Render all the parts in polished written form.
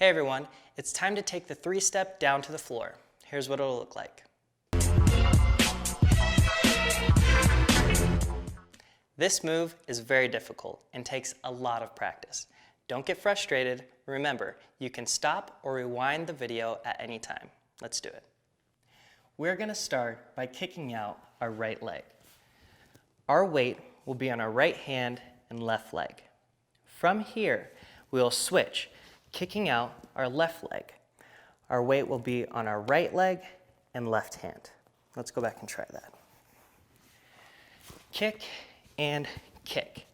Hey everyone, it's time to take the 3-step down to the floor. Here's what it'll look like. This move is very difficult and takes a lot of practice. Don't get frustrated. Remember, you can stop or rewind the video at any time. Let's do it. We're going to start by kicking out our right leg. Our weight will be on our right hand and left leg. From here, we will switch, kicking out our left leg. Our weight will be on our right leg and left hand. Let's go back and try that. Kick and kick.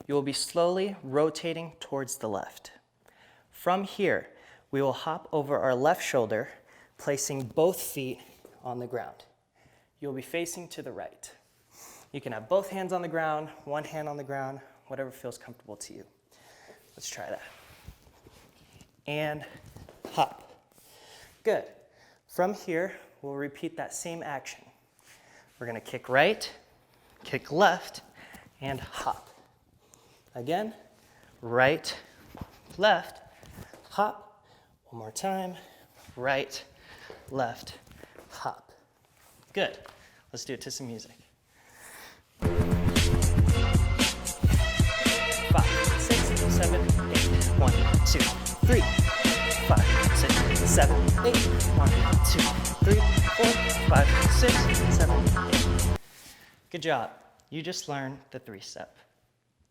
You will be slowly rotating towards the left. From here, we will hop over our left shoulder, placing both feet on the ground. You'll be facing to the right. You can have both hands on the ground, one hand on the ground, whatever feels comfortable to you. Let's try that. And hop. Good. From here, we'll repeat that same action. We're going to kick right, kick left, and hop. Again, right, left, hop. One more time, right, left, hop. Good. Let's do it to some music. 5, 6, 7, 8. 1, 2, 3. 5, 6, 7, 8. 1, 2, 3, 4, 5, 6, 7, 8. Good job. You just learned the 3-step.